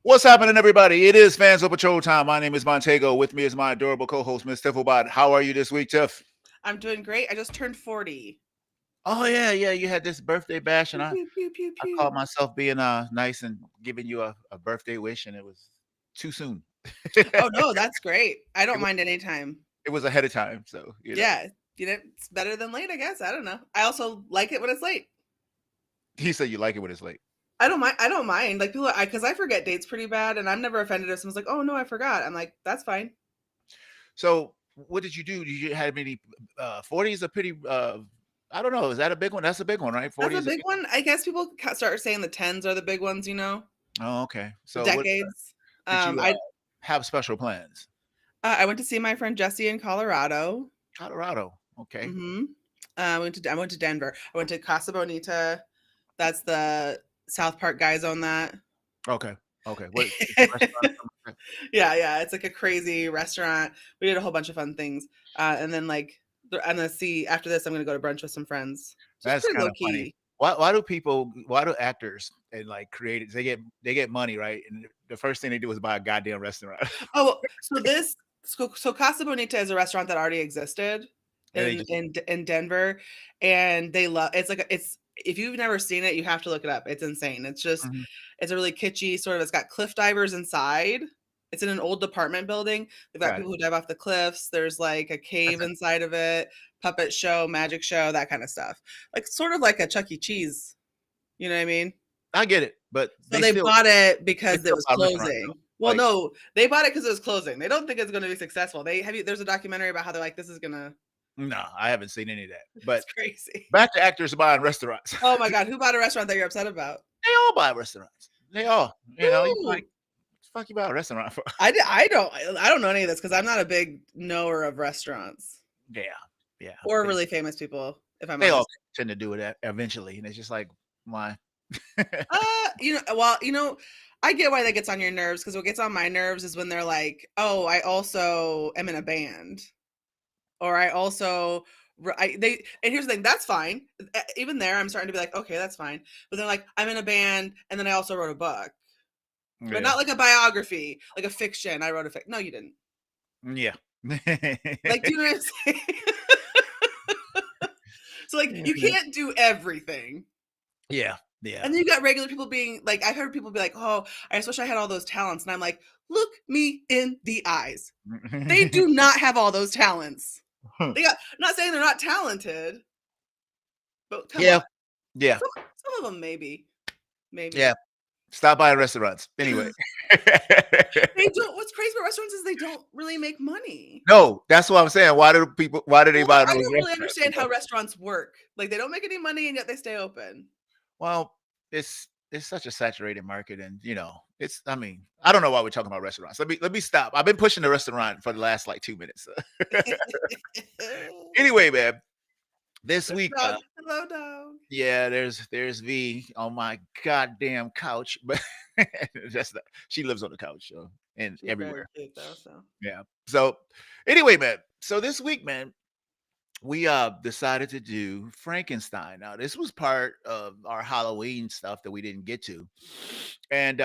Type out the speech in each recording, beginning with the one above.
What's happening, everybody? It is Fans of Patrol time. My name is Montego. With me is my adorable co-host, Miss Tifflebot. How are you this week, Tiff? I'm doing great. I just turned 40. Oh yeah. You had this birthday bash, and Pew, I pew, pew, pew, I called pew. myself being nice and giving you a birthday wish, and it was too soon. Oh no, that's great. I it, don't was, mind anytime. it was ahead of time, so Yeah, it's better than late, I guess. I don't know. I also like it when it's late. He said you like it when it's late. I don't mind. I don't mind. Like people, because I forget dates pretty bad, and I'm never offended if someone's like, "Oh no, I forgot." I'm like, "That's fine." So what did you do? Did you have any 40 is a pretty I don't know. Is that a big one? That's a big one, right? That's 40 a is a big big one. one. I guess people start saying the tens are the big ones. Oh, okay. The So what decades. did you I have special plans? I went to see my friend Jesse in Colorado. Colorado. Okay. Mm-hmm. I went to Denver. I went to Casa Bonita. That's the South Park guys own that. Okay. Okay. What is the restaurant? Yeah. It's like a crazy restaurant. We did a whole bunch of fun things. And then I'm gonna see after this. I'm gonna go to brunch with some friends. Just That's pretty kind low of funny. key. Why do actors and like creators they get money, right? And the first thing they do is buy a goddamn restaurant. Oh, so Casa Bonita is a restaurant that already existed And they in Denver, and they love. It's if you've never seen it, you have to look it up. It's insane. Mhm. It's a really kitschy sort of. It's got cliff divers inside. It's in an old apartment building. They've got Got it. people who dive off the cliffs. There's like a That's cave it. inside of it, puppet show, magic show, that kind of stuff. Like sort of like a Chuck E. Cheese. You know what I mean? I get it, but So they they still bought it they because it still was buy restaurants closing. though. Well, Like, no, they bought it because it was closing. They don't think it's going to be successful. There's a documentary about how they're like, this is gonna. no, I haven't seen any of that. It's But crazy. back to actors buying restaurants. Oh my god, who bought a restaurant that you're upset about? They all buy restaurants. They all, you like, Who? what the fuck you buy a restaurant for? I don't know any of this because I'm not a big knower of restaurants Yeah, yeah. or They really famous people. If I'm they all honest. tend to do it eventually, and it's just like, why? I get why that gets on your nerves because what gets on my nerves is when they're like, "Oh, I also am in a band," or I also. And here's the thing, that's fine. Even there, I'm starting to be like, okay, that's fine. But they're like, I'm in a band, and then I also wrote a book, but Yeah, not like a biography, like a fiction. I wrote a fiction. No, you didn't. yeah. Like, do you know what I'm saying? So, like, you Yeah. can't do everything. Yeah, yeah. And then you got regular people being like, I've heard people be like, oh, I just wish I had all those talents. And I'm like, look me in the eyes. They do not have all those talents. I'm not saying they're not talented, but come Yeah, on. yeah, Some of them, maybe. yeah. Stop buying restaurants. Anyway. They don't. What's crazy about restaurants is they don't really make money. No, that's what I'm saying. Why do they Well, buy I those don't really restaurants? understand how restaurants work. Like, they don't make any money and yet they stay open. Well, it's such a saturated market, and it's. I mean, I don't know why we're talking about restaurants. Let me stop. I've been pushing the restaurant for the last like 2 minutes. Anyway, man, this week, Dog. Hello, dog. yeah, there's V on my goddamn couch, but she lives on the couch, so and She's very everywhere. cute though. So Yeah. So anyway, man. So this week, man, we decided to do Frankenstein. Now, this was part of our Halloween stuff that we didn't get to. And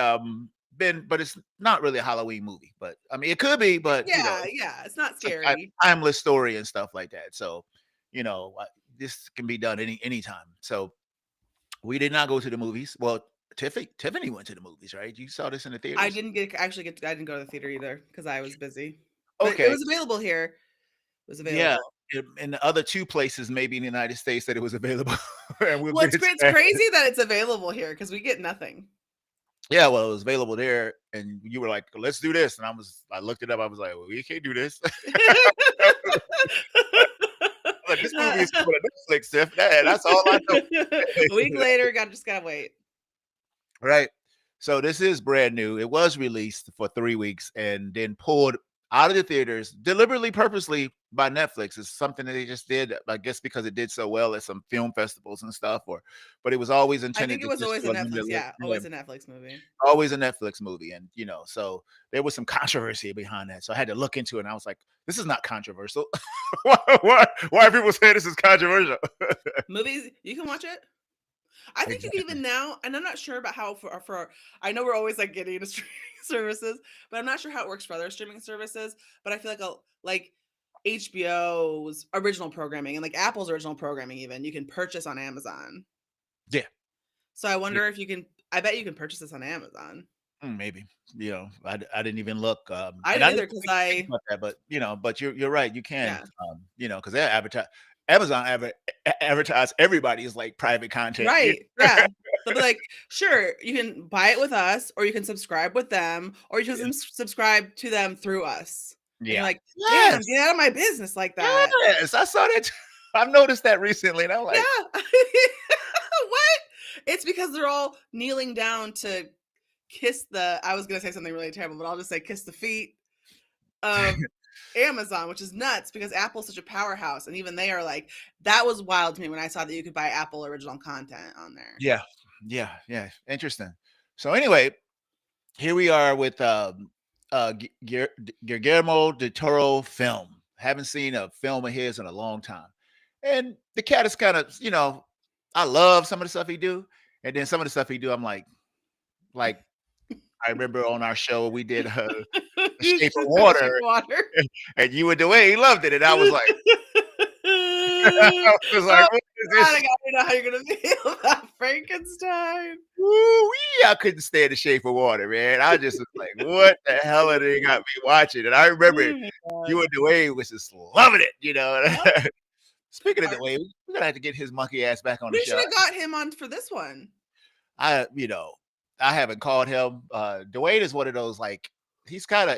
but it's not really a Halloween movie. But I mean it could be, but yeah, it's not it's a scary. timeless story and stuff like that. So, this can be done anytime. So we did not go to the movies. Well, Tiffany went to the movies, right? You saw this in the I theaters? didn't I didn't go to the theater either because I was busy. But it Okay. was available here. It was Yeah. available. In the other two places, maybe in the United States, that it was available, and we'll Well, get into it's that. crazy that it's available here because we get nothing. Yeah, well, it was available there, and you were like, "Let's do this," and I looked it up. I was like, "Well, we can't do this." Like, this movie is coming to Netflix, Tiff. That's all I know. A week later, just gotta wait. Right. So this is brand new. It was released for 3 weeks and then pulled out of the theaters deliberately, purposely by Netflix. It's something that they just did, I guess, because it did so well at some film festivals and stuff. But it was always I intended think it to was just always do a a Netflix. limited, Yeah, always a Netflix movie. always a Netflix movie, and so there was some controversy behind that. So I had to look into it, and I was like, "This is not controversial. why are people saying this is controversial?" Movies, you can watch it. I think you can Exactly. even now, and I'm not sure about how for I know we're always like getting into streaming services, but I'm not sure how it works for other streaming services. But I feel like like HBO's original programming and like Apple's original programming, even you can purchase on Amazon. Yeah. So I Yeah. wonder if you can. I bet you can purchase this on Amazon. Maybe. I didn't even look, I and didn't I didn't either because think I about that, but, but you're right, you can, yeah. because they advertise Amazon advertise everybody as, like, private content, Right, yeah. They'll be like, "Sure, you can buy it with us, or you can subscribe with them, or you can Yeah. subscribe to them through us." And you're Yeah. like, "Damn, get Yes! out of my business like that." Yes! I saw that too. I've noticed that recently, and I'm like, Yeah. What? It's because they're all kneeling down to kiss the I was gonna say something really terrible, but I'll just say kiss the feet of Amazon, which is nuts because Apple's such a powerhouse, and even they are like that was wild to me when I saw that you could buy Apple original content on there. yeah. Yeah, yeah, interesting. So, anyway, here we are with, Guillermo del Toro film. Haven't seen a film of his in a long time. And the cat is kinda, I love some of the stuff he do, and then some of the stuff he do, I'm like, I remember on our show, we did, The You Shape of should have shape Water, water. and you and Dwayne loved it, and I was like I was like, Oh "What is god, this?" I gotta know how you're gonna feel about Frankenstein. Woo-wee, I couldn't stand The Shape of Water, man. I just was like, "What the hell are they got me watching?" And I remember Oh my you god. and Dwayne was just loving it. Yep. Speaking of Our Dwayne, we're gonna have to get his monkey ass back on the we show. should have got him on for this one. I, you know, I haven't called him. Dwayne is one of those like he's kind of.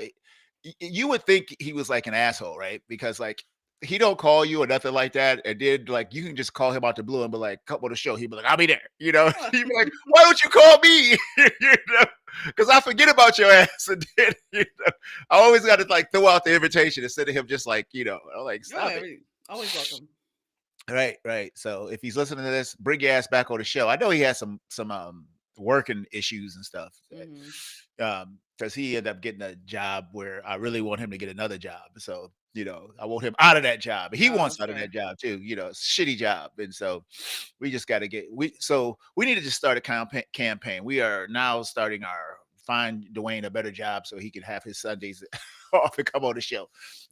You would think he was like an asshole, right? Because like he don't call you or nothing like that, and then like you can just call him out the blue and be like, "Come on the show." He'd be like, "I'll be there." He'd be like, "Why don't you call me?" Because I forget about your ass, and then I always got to like throw out the invitation instead of him just like I'm like, Oh, "Stop it." always welcome. Right, right. So if he's listening to this, bring your ass back on the show. I know he has some working issues and stuff. Mhm. Because he ended up getting a job where I really want him to get another job. So, I want him out of that job. He Oh, wants out of sure. that job too, shitty job. And so we just got to we need to just start a campaign. We are now starting our find Dwayne a better job so he can have his Sundays off and come on the show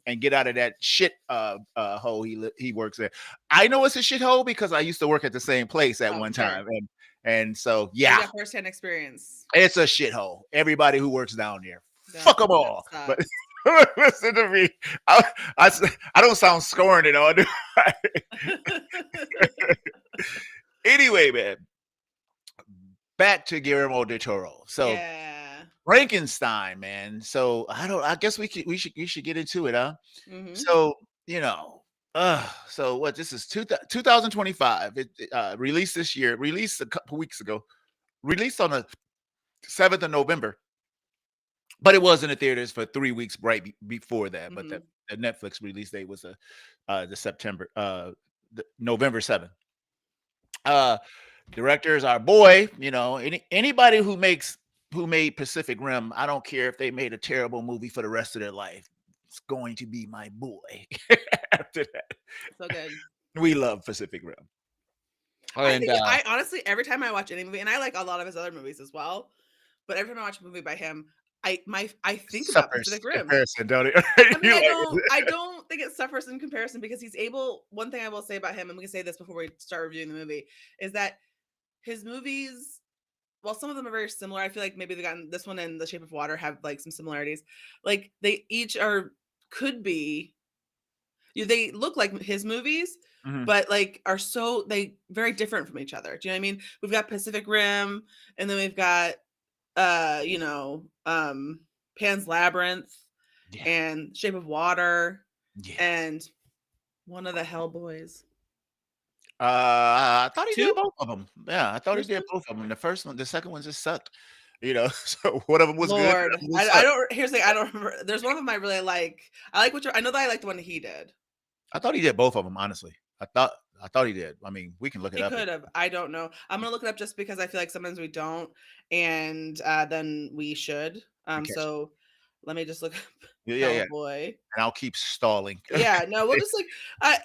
and get out of that shit hole he works in. I know it's a shithole because I used to work at the same place at Oh, one sure. time, and so So you yeah, got firsthand experience. it's a shithole. Everybody who works down there, fuck That them that all. But sucks. listen to me, I, I don't sound scorned at all, do I? Anyway, man, back to Guillermo del Toro. So Yeah. Frankenstein, man. So I guess we should get into it, huh? Mhm. So, you know, so what this is 2025. It released this year, released a couple weeks ago, released on the 7th of November, but it was in the theaters for 3 weeks right before that. But the, Mhm. the Netflix release date was the November 7th. Uh Director is our boy, anybody who made Pacific Rim, I don't care if they made a terrible movie for the rest of their life. It's going to be my boy. After that. So good. We love Pacific Rim. I And think I honestly every time I watch any movie, and I like a lot of his other movies as well, but every time I watch a movie by him, I think about suffers Pacific Rim. comparison, don't it? I mean, You I don't think it suffers in comparison because he's able. One thing I will say about him, and we can say this before we start reviewing the movie, is that his movies, while some of them are very similar, I feel like maybe they gotten this one and The Shape of Water have like some similarities. Like they each are could be they look like his movies, Mhm. but like are so they very different from each other. Do you know what I mean? We've got Pacific Rim, and then we've got Pan's Labyrinth Yeah, and Shape of Water yeah. and one of the Hellboys. I thought he did Two? both of them. Yeah, I thought he First did one? both of them. The first one, the second one just sucked. So one of them was good, Lord, the other one I sucked. don't. Here's the thing. I don't remember. There's one of them I really like. I like which. I know that I like the one he did. I thought he did both of them, honestly. I thought he did. I mean, we can look it He up could have. I don't know. I'm gonna look it up just because I feel like sometimes we don't, and then we should. and catch it. So let me just look up Yeah, yeah, yeah. Hellboy. And I'll keep stalling. Yeah, no, we'll just like I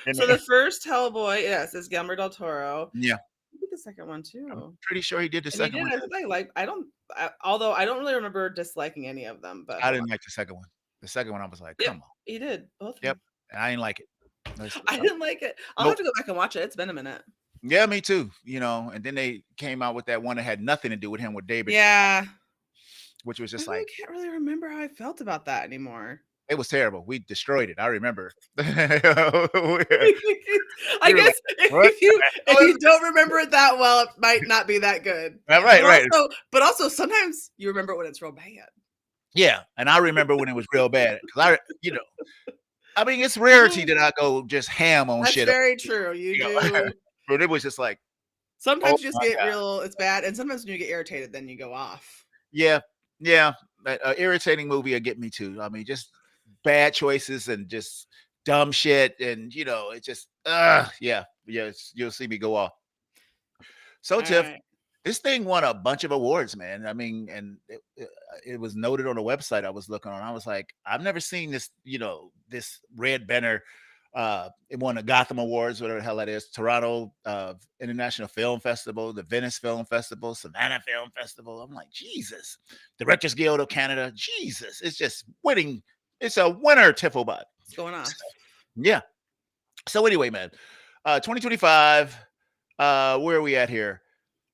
And So the first Hellboy, yes, is Guillermo del Toro. yeah, He did the second one I'm too. pretty sure he did the And he second did. one. I think I like. Although I don't really remember disliking any of them. But I hold on. didn't like the second one. The second one, I was like, Yep, come on. he did both of Yep. them. And I didn't like it. I didn't like it. I'll have Nope. to go back and watch it. It's been a minute. Yeah, me too. And then they came out with that one that had nothing to do with him with David, Yeah, which was I just really like, can't really remember how I felt about that anymore. it was terrible. We destroyed it. I remember. we I were like, guess what the if hell is you don't remember it that well, it might not be that good. that? Right, But right. also sometimes you remember it when it's real bad. Yeah. And I remember when it was real bad. I mean, it's rarity that I go just ham on That's shit. very true. You do. But it was just like, oh Sometimes you just my get God. real. It's bad, and sometimes when you get irritated, then you go off. Yeah. Yeah. That irritating movie will get me too. I mean, just bad choices and just dumb shit. And, it just, yeah. Yes. You'll see me go off. So, All Tiff, right. this thing won a bunch of awards, man. I mean, and it was noted on the website I was looking on. I was like, I've never seen this, this red banner. It won the Gotham Awards, whatever the hell that is, Toronto International Film Festival, the Venice Film Festival, Savannah Film Festival. I'm like, Jesus. Directors Guild of Canada, Jesus. It's just winning. It's a winner, Tifflebot. What's going on? Yeah. So anyway, man, 2025. Where are we at here?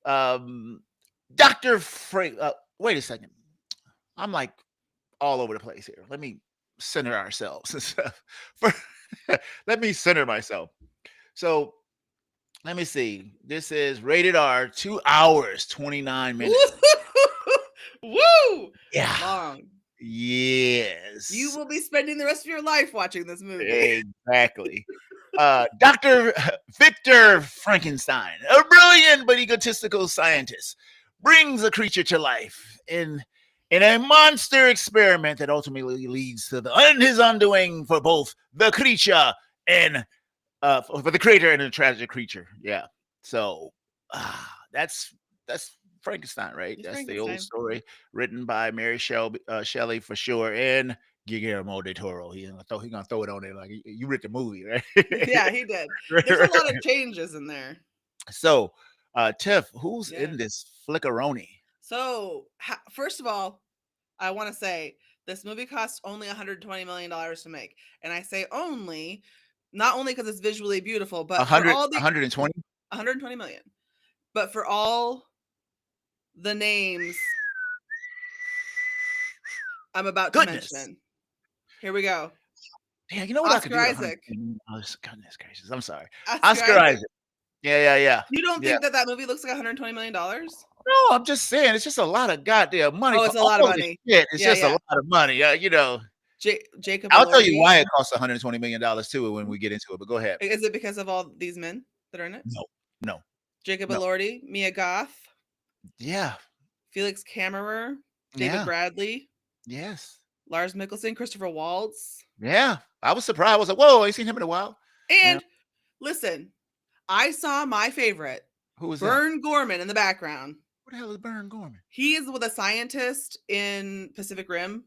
Dr. Frank. Wait a second. I'm like all over the place here. Let me center ourselves and stuff. Let me center myself. So let me see. This is rated R, 2 hours, 29 minutes. Woo! Yeah. Long. You Yes. will be spending the rest of your life watching this movie. Exactly. Dr. Victor Frankenstein, a brilliant but egotistical scientist, brings a creature to life in a monster experiment that ultimately leads to his undoing for both the creature and for the creator and the tragic creature. Yeah. So that's Frankenstein, right? It's That's the old Frankenstein. story written by Mary Shelley for sure, and Guillermo del Toro. He gonna throw it on there like you read the movie, right? Yeah, he did. There's a lot of changes in there. So, Tiff, who's Yeah. in this flickeroni? So, first of all, I want to say this movie cost only $120 million to make. And I say only, not only because it's visually beautiful, but for 100, all the 120? 120 million, but for all the names I'm about to Goodness. mention. Here we go. Yeah, you know what I could Oscar do with Isaac. 120? Oh, goodness gracious. I'm sorry. Oscar Oscar Isaac. Isaac. Yeah. You don't Yeah. think that movie looks like $120 million? No, I'm just saying it's just a lot of goddamn money Oh, for it's a lot of all this money. shit. It's Yeah, just a yeah. lot of money. Jacob I'll tell you Elordi. why it costs $120 million too when we get into it, but go ahead. Is it because of all these men that are in it? No, no, Jacob no. Elordi, Mia Goth, Yeah. Felix Kammerer, David Yeah. Bradley, Yes. Lars Mikkelsen, Christopher Waltz. Yeah. I was surprised. I was like, whoa, I ain't seen him in a while. Yeah. And listen, I saw my favorite, Who was that? Vern Gorman, in the background. What the hell is Baron Gorman? He is with a scientist in Pacific Rim.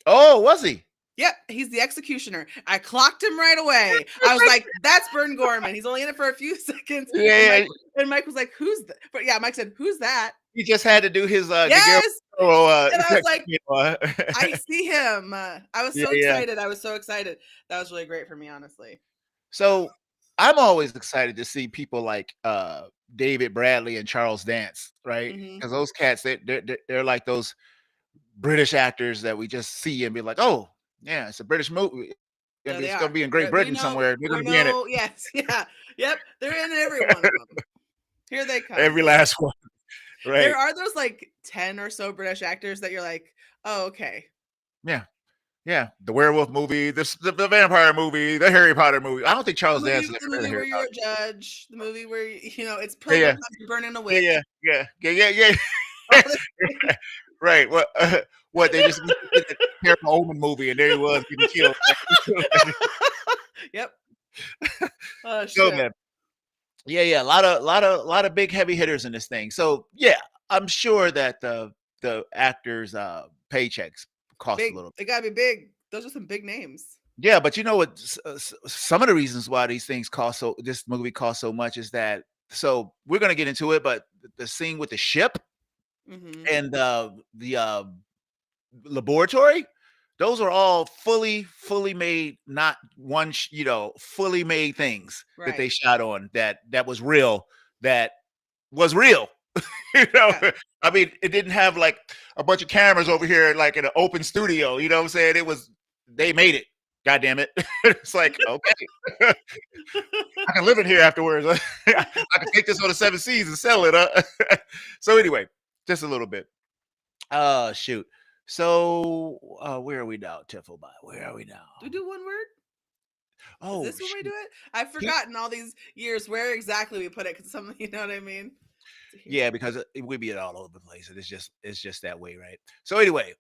Oh, was he? Yep, he's the executioner. I clocked him right away. I was like, "That's Vern Gorman. He's only in it for a few seconds." Yeah. And Mike was like, "Who's that?" But yeah, Mike said, "Who's that?" He just had to do his Yes, and I was like, uh, "I see him." I was so yeah. excited. I was so excited. That was really great for me, honestly. So I'm always excited to see people like David Bradley and Charles Dance, right? Hmm. Because those cats, they're like those British actors that we just see and be like, oh, yeah, it's a British movie. No, It's they gonna are. be in Great We Britain know. somewhere. They're We gonna be in it. know. Yes. Yeah. Yep. They're in every one of them. Here they come. Every last one, right? There are those like 10 or so British actors that you're like, oh, okay. Yeah. Yeah. The werewolf movie, the vampire movie, the Harry Potter movie. I don't think Charles Dance has The ever done a movie where Harry you're Potter. a judge, the movie where it's Yeah, pilgrim yeah. because you're burning a Yeah, witch. yeah. All this thing. Right. What they just did the terrible Omen movie and there he was getting killed. Yep. Oh So shit. man. Yeah. A lot of big heavy hitters in this thing. So yeah, I'm sure that the actors' paychecks cost a Big. little. They gotta be big. Those are some big names. Yeah, but you know what? Some of the reasons why these things cost so this movie cost so much is that so we're gonna get into it, but the scene with the ship Mhm. and the laboratory, those are all fully made, not one, fully made things that they Right. shot on that was real, that was real. You know, Yeah. I mean, it didn't have like a bunch of cameras over here, like in an open studio. You know what I'm saying? It was they made it. God damn it! It's like okay, I can live in here afterwards. I can take this on the seven seas and sell it. So anyway, just a little bit. Shoot. So where are we now, Tifflebot? Where are we now? Do we do one word? Is Oh this when we do shoot. it? I've He, forgotten all these years where exactly we put it because some, you know what I mean? So here. yeah, because we be all over the place, and it's just that way, right? So anyway,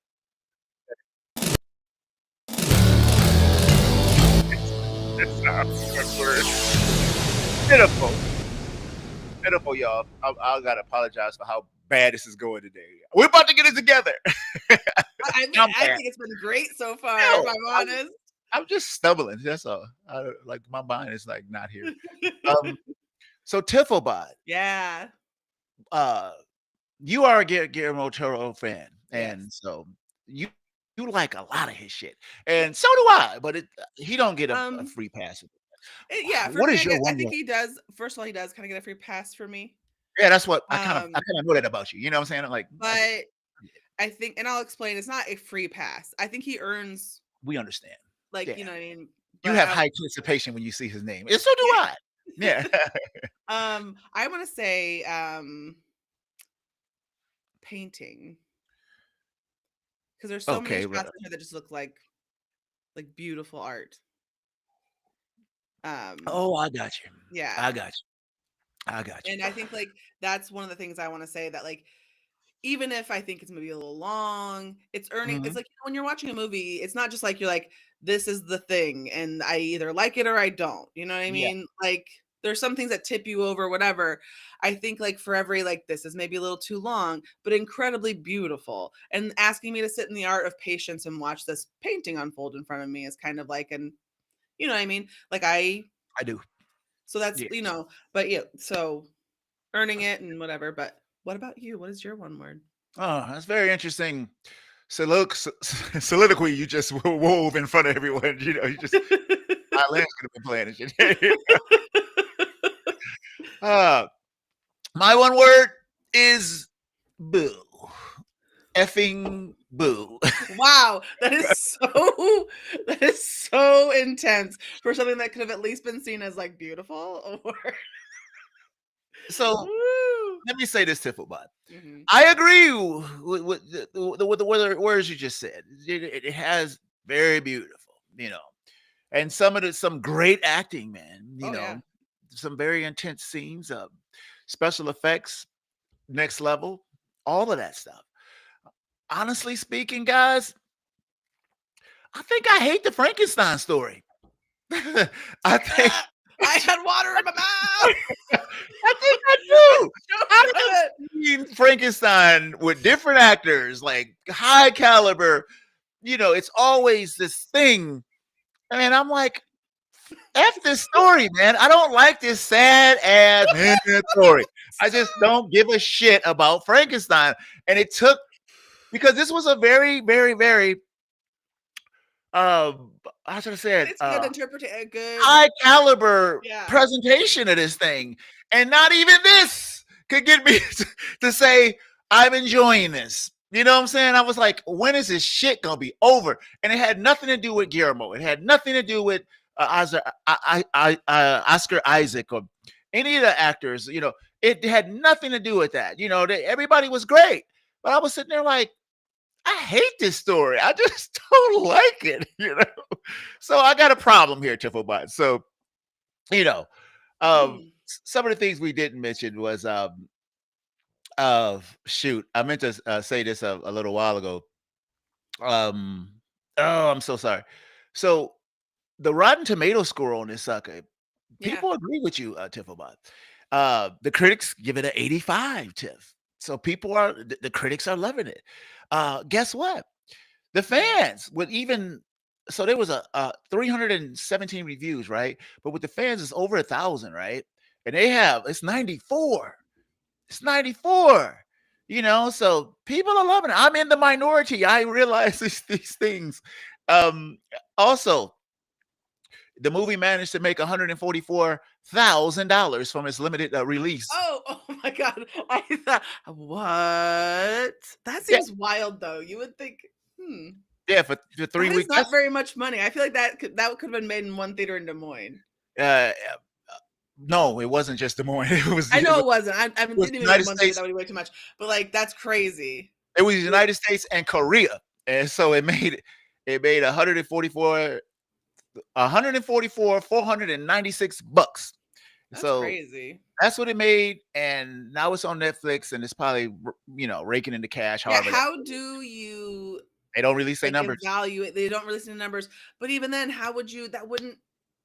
it's one word. Pitiful. Pitiful, y'all. I gotta apologize for how bad this is going today. We're about to get it together. I'm I bad. think it's been great so far, if No, I'm I'm, honest. I'm just stumbling. That's all. Like my mind is like not here. Um. So Tifflebot, Yeah. uh, you are a Guillermo Toro fan, Yes. and so you like a lot of his shit, and so do I. But he don't get a Um, free pass. yeah, for What me, is your I one think word? he does. First of all, he does kind of get a free pass for me. Yeah, that's what I Um, kind of know that about you. You know what I'm saying? I'm like, I get it. but I think, and I'll explain, it's not a free pass. I think he earns, We understand. like, you Yeah. know what I mean? You But have high anticipation when you see his name, and so do yeah. I. Yeah. I want to say painting, because there's so many Okay, shots brother. in here that just look like beautiful art. Um, Oh, I got you. yeah. I got you. I got you. And I think like that's one of the things I want to say, that like even if I think it's maybe a little long, it's earning. It's Mhm. like, when you're watching a movie, it's not just like you're like, this is the thing, and I either like it or I don't. You know what I Yeah, mean? Like, there's some things that tip you over, whatever. I think like for every, like, this is maybe a little too long, but incredibly beautiful. And asking me to sit in the art of patience and watch this painting unfold in front of me is kind of like an, you know what I mean? Like I do. so that's, Yeah. but yeah, so earning it and whatever. But what about you? What is your one word? Oh, that's very interesting. Soliloquy you just wove in front of everyone. You know, you just violins could have been playing and shit. uh, my one word is boo. Effing boo. Wow, that is so intense for something that could have at least been seen as like beautiful or So woo. let me say this, Tifflebot. Mhm. I agree with the words you just said. It has very beautiful, and some great acting, man. Oh yeah. Some very intense scenes, special effects, next level, all of that stuff. Honestly speaking, guys, I think I hate the Frankenstein story. I think Ah, I had water in my mouth. I think I do. Choked I've on it. seen Frankenstein with different actors, like high caliber. It's always this thing, and I'm like, F this story, man. I don't like this sad ass man story. I just Stop. don't give a shit about Frankenstein. And it took because this was a very, very, very how should I say it? It's a good interpretation. A good, High caliber yeah. presentation of this thing. And not even this could get me to say I'm enjoying this. You know what I'm saying? I was like, when is this shit gonna be over? And it had nothing to do with Guillermo. It had nothing to do with Oscar Isaac or any of the actors. It had nothing to do with that. Everybody was great, but I was sitting there like, I hate this story. I just don't like it. So I got a problem here, Tifflebot. So you know, Hmm. some of the things we didn't mention was shoot, I meant to say this a little while ago. Um, oh, I'm so sorry. So the Rotten Tomato score on this sucker, Yeah. people agree with you, Tifflebot. The critics give it an 85, Tiff. So the critics are loving it. Guess what? The Mhm. fans with even so there was a 317 reviews, right? But with the fans, it's over 1,000, right? And they have it's 94. It's 94. So people are loving it. I'm in the minority. I realize these things. Also, the movie managed to make $144,000 from its limited release. Oh my God. I thought, what? That Yeah, seems wild though. You would think, hmm, yeah, for three that is weeks. not very much money. I feel like that could have been made in one theater in Des Moines. Uh, no, it wasn't just Des Moines. It was I it know was, it wasn't. I it was didn't even mean United one theater. States. That would be way too much. But like, that's crazy. It was Like, United States and Korea, and so it made 144 $496. that's So crazy. that's what it made, and now it's on Netflix, and it's probably raking in the cash. Yeah. However, How do you they don't release their like numbers. evaluate? They don't release the numbers, but even then, how would you? That wouldn't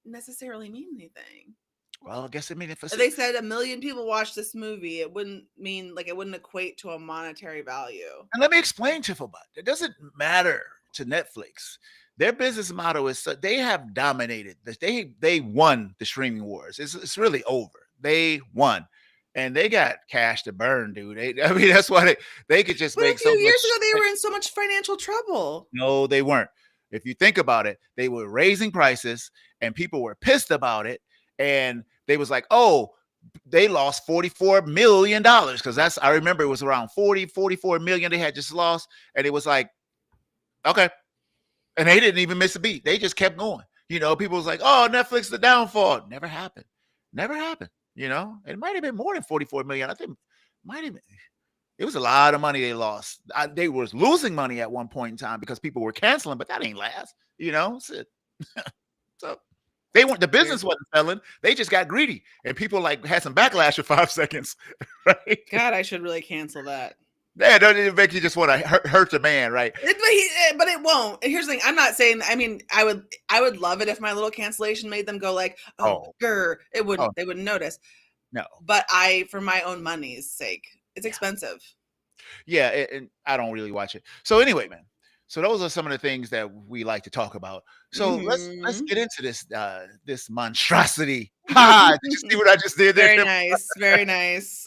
necessarily mean anything. Well, I guess it made it for. If they said 1 million people watched this movie, it wouldn't mean like it wouldn't equate to a monetary value. And let me explain, Tifflebot. It doesn't matter to Netflix. Their business model is they have dominated. They won the streaming wars. It's really over. They won, and they got cash to burn, dude. I mean, that's why they could just But a make few so years much. ago, they were in so much financial trouble. No, they weren't. If you think about it, they were raising prices, and people were pissed about it, and they was like, oh, they lost $44 million because I remember it was around 44 million they had just lost, and it was like, okay, and they didn't even miss a beat. They just kept going. People was like, oh, Netflix the downfall. Never happened. Never happened. It might have been more than 44 million. I think might have been. It was a lot of money they lost. They was losing money at one point in time because people were canceling, but that ain't last. So they weren't the Weird. business wasn't selling. They just got greedy, and people like had some backlash for 5 seconds, right? God, I should really cancel that. Yeah, don't it make you just want to hurt the man, right? But it won't. And here's the thing: I'm not saying. I mean, I would love it if my little cancellation made them go like, "Oh, Oh, grr." It oh wouldn't. They wouldn't notice. no, But for my own money's sake, it's yeah, expensive. yeah, and I don't really watch it. So anyway, man. So those are some of the things that we like to talk about. So let's Hmm. get into this monstrosity. Ha! Did you see what I just did there, Very Tim? nice. Very nice.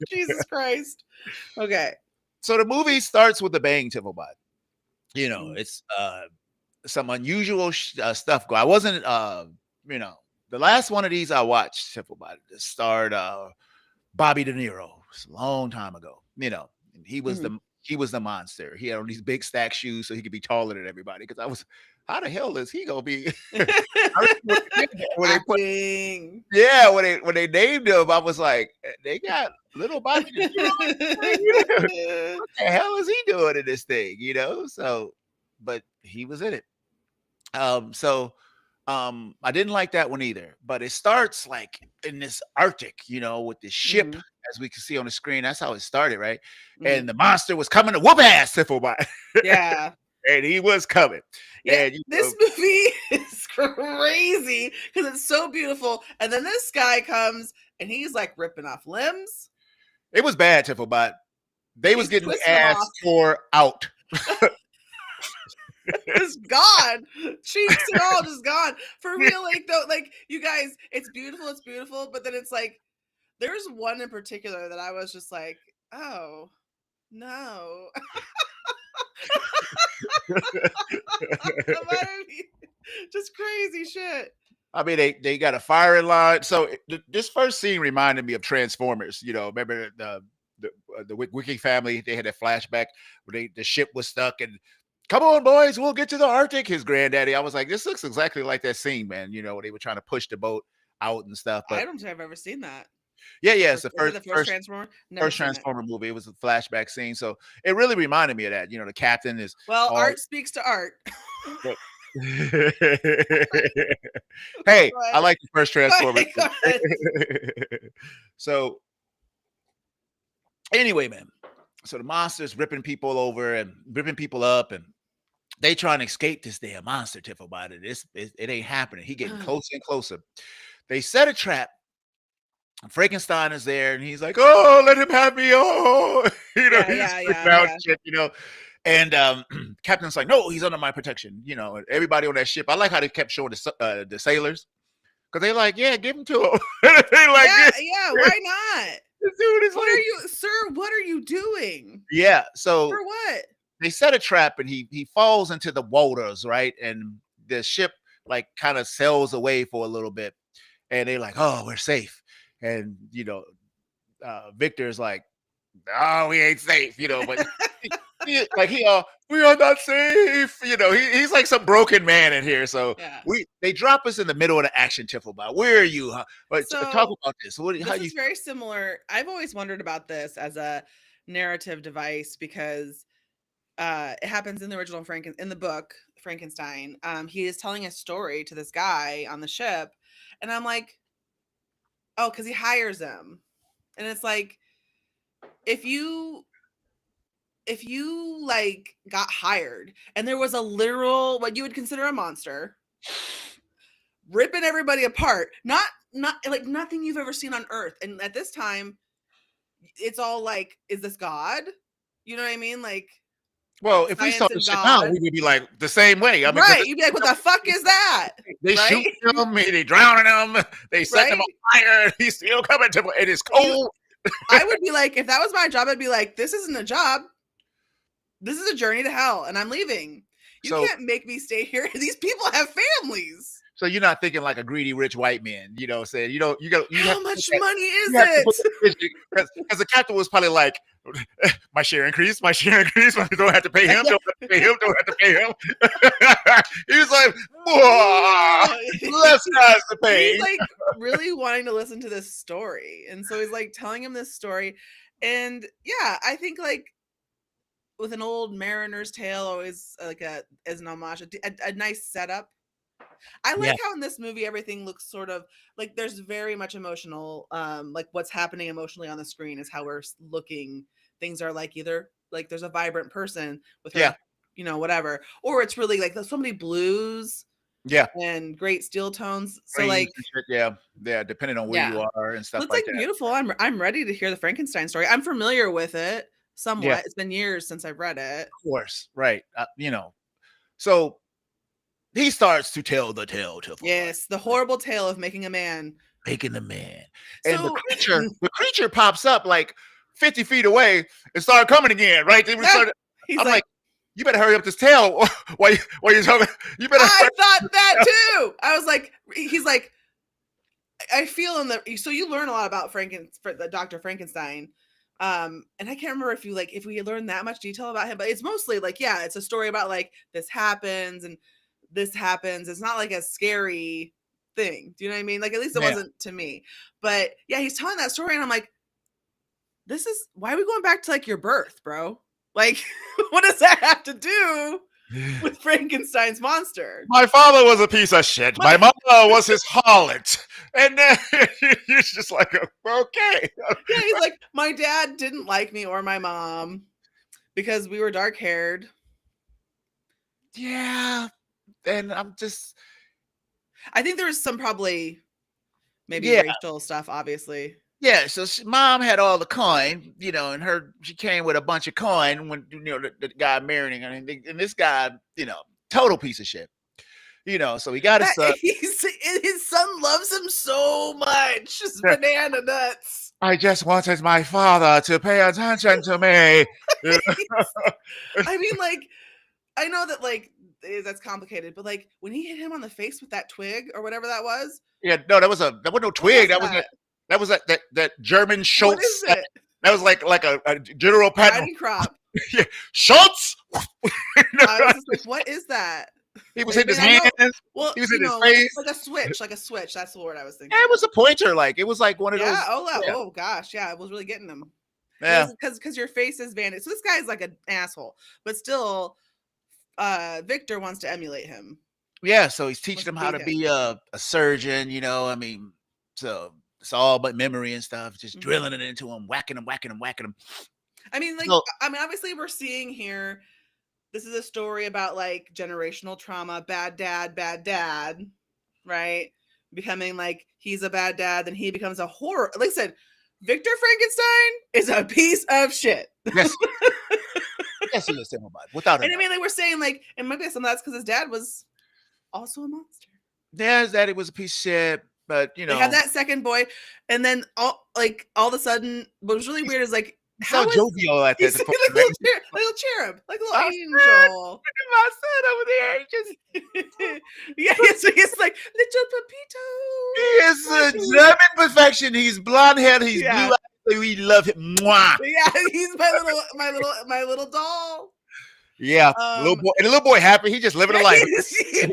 Jesus Christ. Okay. So the movie starts with a bang, Tiffelbot. Mm. It's some unusual stuff. I wasn't, the last one of these I watched, Tiffelbot, starred Bobby De Niro. It's a long time ago. And Mhm. he was the monster. He had on these big stack shoes so he could be taller than everybody. Because I was, how the hell is he gonna be? I remember when they put, Acting. yeah, when they named him, I was like, they got little Bobby De Niro in this thing? What the hell is he doing in this thing? So, but he was in it. I didn't like that one either. But it starts like in this Arctic, with this ship, Mhm. as we can see on the screen. That's how it started, right? Mhm. And the monster was coming to whoop ass, Tifflebot. Yeah. And he was coming. Yeah, And this movie is crazy because it's so beautiful. And then this guy comes and he's like ripping off limbs it was bad, Tifflebot. They and was he's getting twisting their them ass off. tore out. It's gone. Cheeks and all just gone. For real, like though, like you guys, it's beautiful, but then it's like there's one in particular that I was just like, oh no. Just crazy shit. I mean, they got a firing line. So this first scene reminded me of Transformers. Remember the Wiki family? They had a flashback where the ship was stuck and come on, boys, we'll get to the Arctic. His granddaddy. I was like, this looks exactly like that scene, man. They were trying to push the boat out and stuff. I But don't think I've ever seen that. yeah, yeah, it's the Is it first the first first Transformer? Never first seen it. Transformer movie. It was a flashback scene, so it really reminded me of that. The captain is Well, all. art speaks to art. Hey, Go I ahead. like the first Go Transformers. ahead. Go ahead. So anyway, man. So the monster's ripping people over and ripping people up, and they trying to escape this damn monster. Tiff about it. It ain't happening. He getting closer and closer. They set a trap. Frankenstein is there, and he's like, "Oh, let him have me!" Oh, Yeah, he's yeah, freaking yeah, out, yeah. shit, And captain's like, no, he's under my protection. You know, and everybody on that ship. I like how they kept showing the sailors because they like, yeah, give him to him. They like, Yeah, yeah, why not? this dude is What are like, you, sir? What are you doing? yeah. So For what? they set a trap and he falls into the waters, right? And the ship like kind of sails away for a little bit, and they're like, oh, we're safe. And you know, Victor's like, oh, we ain't safe, you know, but like we are not safe, you know. He's like some broken man in here. So Yeah. they drop us in the middle of the action, Tiffleby. Where are you? Huh? But talk So about this. What? How this you? is very similar. I've always wondered about this as a narrative device because it happens in the original in the book Frankenstein. He is telling a story to this guy on the ship, and I'm like, oh, because he hires him, and it's like if you like got hired and there was a literal what you would consider a monster ripping everybody apart, not like nothing you've ever seen on Earth, and at this time it's all like, is this God? You know what I mean? Like Well, if we saw science the and shit now, God. we would be like the same way. I mean, because Right. You'd be like, what the fuck is that? they Right? shoot him, they drowning him, they set him Right? on fire. He's still coming to. It is You cold. I would be like, if that was my job, I'd be like, this isn't a job. This is a journey to hell, and I'm leaving. You So can't make me stay here. These people have families. So you're not thinking like a greedy rich white man, you know, saying, you know, you have How to put much that, money is you have to put it? because the captain was probably like, my share increased, my share increased. Don't have to pay him, don't have to pay him, don't have to pay him. He was like, less guys to pay. He's like really wanting to listen to this story, and so he's like telling him this story, and yeah, I think like with an old Mariner's Tale, always like as an homage, a nice setup. I Yeah, like how in this movie everything looks sort of like there's very much emotional, like what's happening emotionally on the screen is how we're looking. Things are like either like there's a vibrant person with yeah, her, you know, whatever, or it's really like there's so many blues yeah. and great steel tones. So Greens like, and shit, yeah, yeah, depending on where you yeah, are and stuff looks like like that. beautiful. I'm ready to hear the Frankenstein story. I'm familiar with it Yeah, somewhat. It's been years since I've read it. of course, right. You know, so he starts to tell the tale to Tiffleby, Yes, the horrible tale of making a man. making the man, and So the creature pops up like 50 feet away and started coming again. Right? Then we yeah, started. he's I'm like, like, you better hurry up this tail while you're talking. You better. I thought that too. I was like, he's like, I feel in the so you learn a lot about the Dr. Frankenstein. And I can't remember if you like if we learned that much detail about him, but it's mostly like, yeah, it's a story about like this happens and this happens. It's not like a scary thing. Do you know what I mean? Like at least it Yeah. wasn't to me. But yeah, he's telling that story, and I'm like, this is why are we going back to like your birth, bro? Like, what does that have to do with Frankenstein's monster? My father was a piece of shit. My mother was his harlot, and then you're just like, okay. Yeah, he's like, my dad didn't like me or my mom because we were dark haired. Yeah, and I'm just, I think there was some probably maybe yeah, racial stuff, obviously. yeah. So mom had all the coin, you know, and she came with a bunch of coin when you know the guy marrying her, and this guy, you know, total piece of shit, you know. So he got his son. His son loves him so much. It's banana nuts. I just wanted my father to pay attention to me. I mean, like, I know that like that's complicated, but like when he hit him on the face with that twig or whatever that was. Yeah, no, that was no twig. That was that German What Schultz. is it? That was like a general pattern. Riding crop. Yeah, Schultz. I was just like, what is that? He was I hitting his mean, I know- hands. Well, He was you in his know, face. like a switch. That's the word I was thinking. Yeah, it was a pointer. Like it was like one of those. Yeah. Oh, Yeah. oh gosh. Yeah, it was really getting him. Yeah. Because your face is bandaged. So this guy's like an asshole, but still, Victor wants to emulate him. Yeah. So he's teaching Must him how to be be a surgeon. You know, I mean, so it's all but memory and stuff. Just drilling it into him, whacking him, whacking him, whacking him. I mean, like, So, I mean, obviously, we're seeing here. This is a story about like generational trauma, bad dad, right? Becoming like he's a bad dad, then he becomes a horror. Like I said, Victor Frankenstein is a piece of shit. yes. Yes, he is Timberman, without a And I doubt. mean, they were saying like, it might be some of that's because his dad was also a monster. There's that it was a piece of shit, but They had that second boy, and then all of a sudden, what was really he's, weird is like, he's so how is jovial at he's that like point, a man. little cherub, like a little My son, angel. look at my son over there. He just Yeah, he's like little he Pepito. is a German perfection. He's blonde haired. He's blue Yeah, eyed. We love him. Mwah. yeah, he's my little doll. Yeah, little Um, boy, and the little boy happy. He just living yeah, a life. he's huge.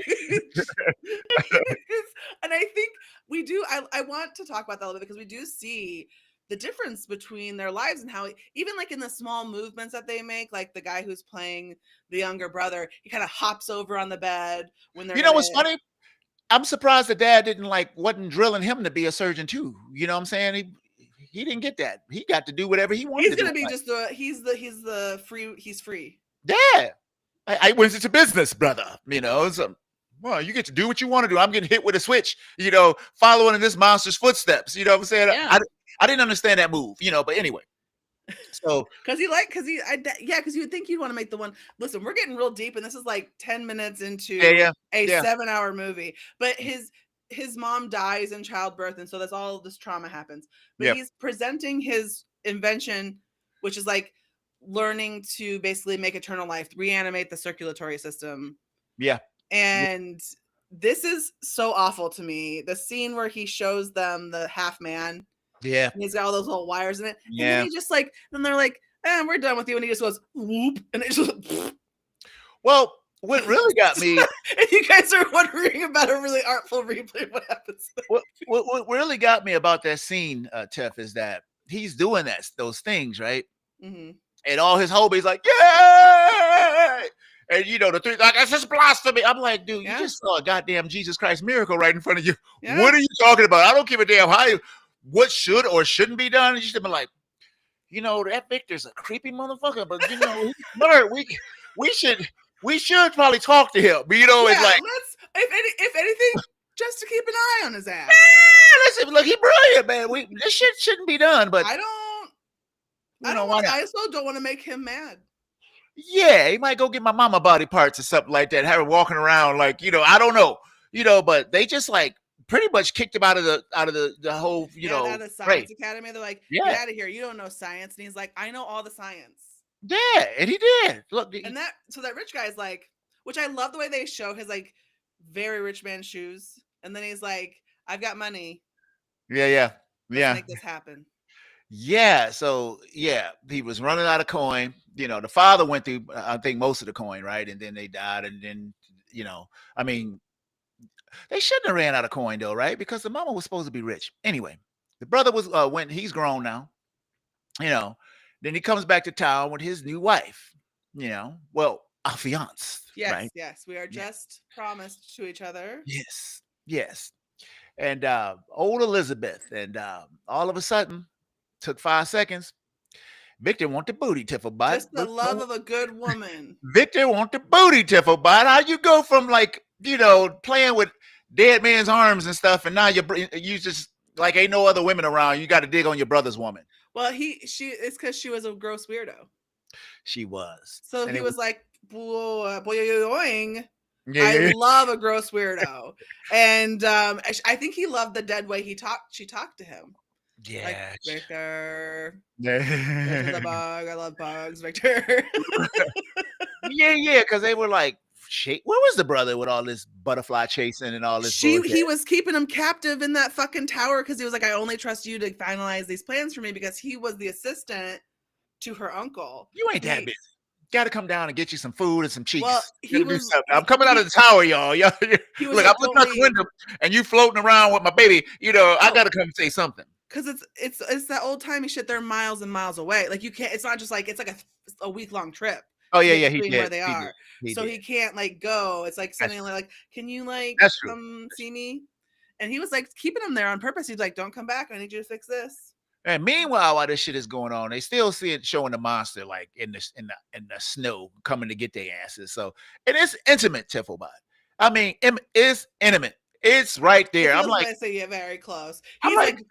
And I think we do. I want to talk about that a little bit because we do see the difference between their lives and how even like in the small movements that they make, like the guy who's playing the younger brother, he kind of hops over on the bed when they're You know gonna. what's funny? I'm surprised the dad didn't wasn't drilling him to be a surgeon too. You know what I'm saying? He didn't get that. He got to do whatever he wanted He's to do gonna in be life. just the he's the free. He's free. Yeah. I went into business, brother. So, well, you get to do what you want to do. I'm getting hit with a switch, following in this monster's footsteps. You know what I'm saying? Yeah. I didn't understand that move, but anyway. So Because you would think you'd want to make the one. Listen, we're getting real deep, and this is like 10 minutes into yeah, a yeah, 7-hour movie. But his mom dies in childbirth, and so that's all this trauma happens. But yeah, he's presenting his invention, which is like learning to basically make eternal life, reanimate the circulatory system. yeah, And this is so awful to me. The scene where he shows them the half man yeah, and he's got all those little wires in it. And then yeah. he just like, then they're like, we're done with you. And he just goes, whoop. And it just, Well, what really got me, if you guys are wondering about a really artful replay, of what happens? what really got me about that scene, Tiff, is that he's doing those things, right? Mm-hmm. And all his homies like, yeah. And the three like that's just blasphemy. I'm like, dude, you just saw a goddamn Jesus Christ miracle right in front of you. Yeah. What are you talking about? I don't give a damn what should or shouldn't be done. You should be like, that Victor's a creepy motherfucker, but Lord, we should probably talk to him. It's like, let's if anything, just to keep an eye on his ass. Listen, look, he brilliant, man. This shit shouldn't be done, but I also don't want to make him mad. Yeah, he might go get my mama body parts or something like that. Have her walking around like, I don't know, but they just like pretty much kicked him out of the whole, out of the science academy. They're like, get out of here. You don't know science. And he's like, I know all the science. Yeah, and he did. Look, and that rich guy is like, which I love the way they show his like very rich man shoes, and then he's like, I've got money. Let's make this happen. Yeah, so he was running out of coin. The father went through, I think, most of the coin, right? And then they died, and then I mean, they shouldn't have ran out of coin though, right? Because the mama was supposed to be rich. Anyway, the brother was he's grown now. Then he comes back to town with his new wife. Well, a fiance. Yes, right? Yes, we are just promised to each other. Yes. And old Elizabeth, and all of a sudden, took 5 seconds. Victor want the booty tiffle bot. Just the love of a good woman. Victor want the booty tiffle bot. How you go from like playing with dead man's arms and stuff, and now you just like ain't no other women around. You got to dig on your brother's woman. Well, it's because she was a gross weirdo. She was. So he was like, boing. I love a gross weirdo, and I think he loved the dead way she talked to him. Yeah, like, Victor. This is a bug. I love bugs, Victor. yeah, because they were like, where was the brother with all this butterfly chasing and all this? He was keeping him captive in that fucking tower because he was like, I only trust you to finalize these plans for me, because he was the assistant to her uncle. You ain't that busy. Got to come down and get you some food and some cheeks. Well, I'm coming out of the tower, y'all. Look, I'm looking out the window and you floating around with my baby. I got to come say something. Because it's that old timey shit. They're miles and miles away. Like you can't. It's not just like it's like a week-long trip. Oh yeah. He did. Where they are. He so did. He can't like go. It's like something like, can you like come see me? And he was like keeping him there on purpose. He's like, don't come back. I need you to fix this. And meanwhile, while this shit is going on, they still see it showing the monster like in the snow coming to get their asses. So it is intimate, Tifflebot. I mean, it's intimate. It's right there. I'm like, I say, yeah, very close. He's like,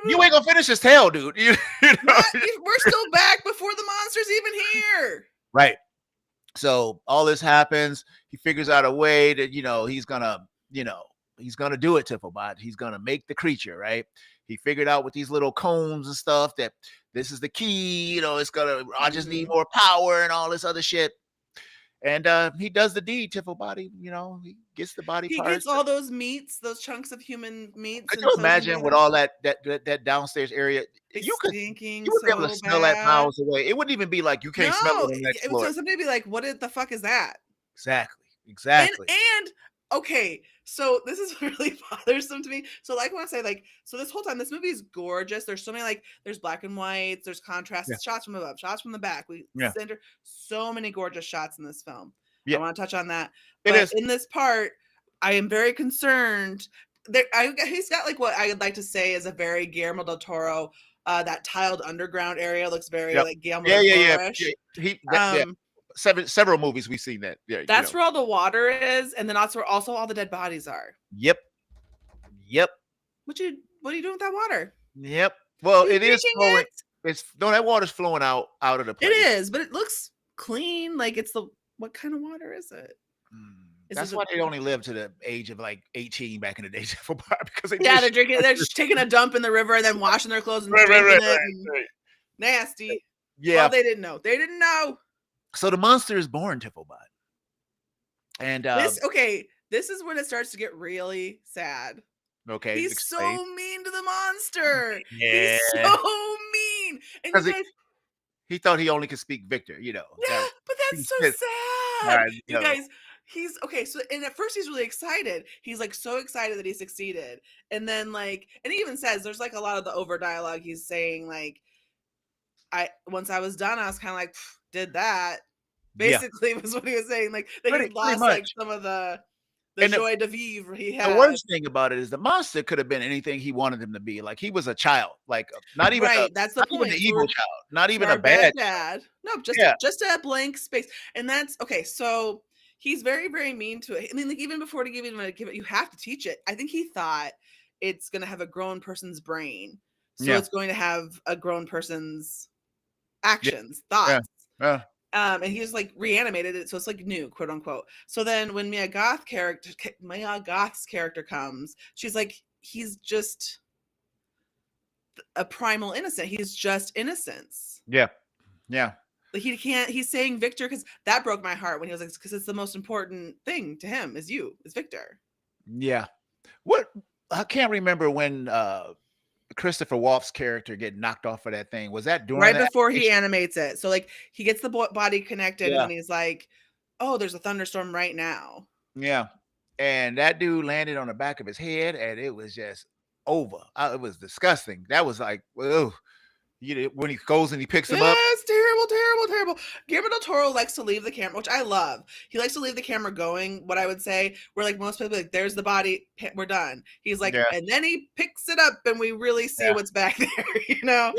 you ain't gonna finish his tail, dude. We're still back before the monster's even here. Right. So all this happens. He figures out a way that you know he's gonna do it, Tifflebot. He's gonna make the creature, right? He figured out with these little cones and stuff that this is the key. It's gonna. I just need Mhm. more power and all this other shit. And he does the deed, Tifflebot. He gets the body He gets parts. all those meats, those chunks of human meats, Could and you sews them imagine with together. all that downstairs area? They You could stinking you would be able to so smell that bad. miles away. It wouldn't even be like you can't smell it No, on the next it would floor. so somebody be like, "What the fuck is that?" Exactly. And Exactly. and okay, so this is really bothersome to me. So like when I say like, so this whole time this movie is gorgeous. There's so many like there's black and whites, there's Yeah. contrast, shots from above, shots from the back. We Yeah. center so many gorgeous shots in this film. I Yeah. want to touch on that. It But is. in this part, I am very concerned. He's got like what I would like to say is a very Guillermo del Toro. That tiled underground area looks very Yep. like Guillermo Yeah. del Yeah. Yeah. Toro-ish. Yeah. Um, Several movies we've seen that. Yeah. that's where all the water is, and then that's where also all the dead bodies are. Yep. Yep. What are you doing with that water? Yep. Well, Are you it is drinking flowing. it? It's no, that water's flowing out of the It place. is, but it looks clean. Like it's the what kind of water is it? Is it That's the why they only lived to the age of like 18 back in the day, because they yeah, did they're shit drinking. like They're this. just taking a dump in the river and then washing their clothes and Right, right, drinking right, it. right, And right. nasty. Yeah. Well, they didn't know. They didn't know. So the monster is born, Tifflebot. And This is when it starts to get really sad. okay, He's explain. so mean to the monster. Yeah. He's so mean. And you Because guys, he thought he only could speak Victor, yeah, that but he that's so said, sad. you You know. guys, he's okay. So, and at first he's really excited. He's like so excited that he succeeded. And then like, and he even says there's like a lot of the over dialogue. He's saying like, once I was done, I was kind of like, did that. Yeah. Basically, was what he was saying. Like that he Pretty lost like much. some of the And joie de vivre he the had. worst thing about it is the monster could have been anything he wanted him to be. Like he was a child, like Right, that's the not even the point. evil child, not So even a our bad bad dad. No, just child. just a blank space. And that's okay. So he's very, very mean to it. I mean, like even before to give it, you have to teach it. I think he thought it's gonna have a grown person's brain. So Yeah. it's going to have a grown person's Yeah. actions, Yeah. thoughts. Yeah. And he just like reanimated it, so it's like new, quote unquote. So then when Mia Goth's character comes, she's like, he's just a primal innocent. He's just innocence. Yeah. Yeah. Like he's saying Victor, because that broke my heart when he was like, because it's the most important thing to him is Victor. Yeah. What I can't remember when Christopher Waltz's character get knocked off of that thing. Was that during Right the before he animation? animates it. So like he gets the body connected and Yeah. then he's like, oh, there's a thunderstorm right now. Yeah. And that dude landed on the back of his head, and it was just over. It was disgusting. That was like, whoa. When he goes and he picks him up. It's terrible, terrible, terrible. Guillermo del Toro likes to leave the camera, which I love. He likes to leave the camera going. What I would say, where like most people, like, there's the body, we're done. He's like, Yeah. and then he picks it up, and we really see Yeah. what's back there. You know.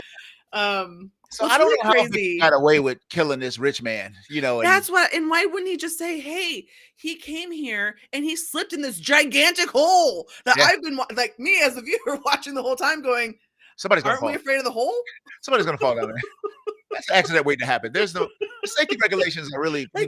So It's I don't really know how he crazy. got away with killing this rich man, That's what. And why wouldn't he just say, "Hey, he came here and he slipped in this gigantic hole that Yeah. I've been like me as a viewer watching the whole time, going, somebody's gonna aren't we fall. afraid of the hole?" Somebody's gonna fall down there. That's an accident waiting to happen. There's no the safety regulations are really, Like-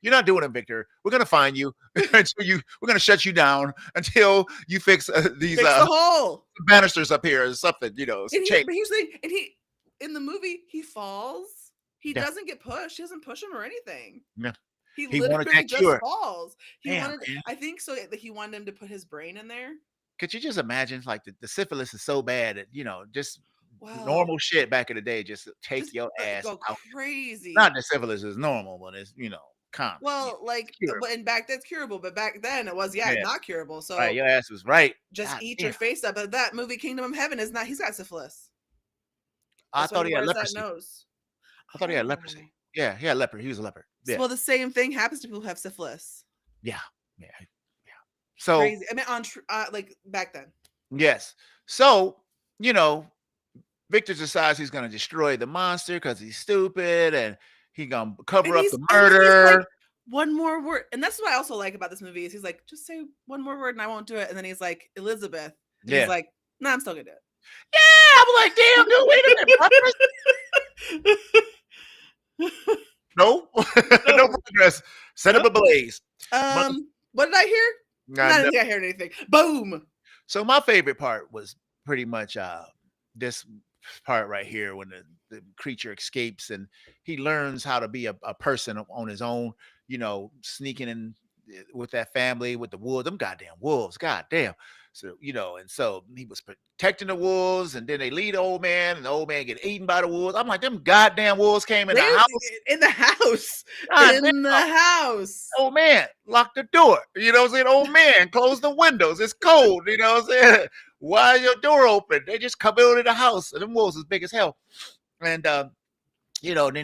you're not doing it, Victor. We're gonna fine you until we're gonna shut you down until you fix these Fix the hole. banisters up here or something. But here's the thing, and he in the movie he falls. He Yeah. doesn't get pushed. He doesn't push him or anything. Yeah. He He wanted literally that just cure. falls. Damn, man. I think so that he wanted him to put his brain in there. Could you just imagine like the syphilis is so bad that just Well, normal shit back in the day just take just your ass go out. crazy. Not that syphilis is normal, but it's common. Well, like, curable. and back that's curable, but back then it was Yeah. not curable. So Right, your ass was right. just God eat damn. your face up. But that movie Kingdom of Heaven is not. He's got syphilis. I That's why thought he had wears that leprosy. nose. I thought he had Oh. leprosy. Yeah, he had leper. He was a leper. Yeah, Well, the same thing happens to people who have syphilis. yeah, yeah. So Crazy. I mean, like back then. yes, so Victor decides he's gonna destroy the monster because he's stupid and he gonna cover up the And then he's murder. like, one more word, and that's what I also like about this movie is he's like, just say one more word and I won't do it. And then he's like, Elizabeth. And Yeah. he's like, no, I'm still gonna do it. Yeah, I'm like, damn, dude, wait a minute. No, no No. progress. Set up Nope. a blaze. But What did I hear? I no. didn't think I heard anything. Boom. So my favorite part was pretty much this part right here when the creature escapes and he learns how to be a person on his own, sneaking in with that family with the wolves, them goddamn wolves, goddamn. So, and so he was protecting the wolves, and then they lead the old man, and the old man get eaten by the wolves. I'm like, them goddamn wolves came in the They house. in the house. God damn. In the house. Old man, lock the door. You know what I'm saying? Old man, close the windows. It's cold. You know what I'm saying? Why is your door open? They just come into the house. And them wolves is big as hell. And then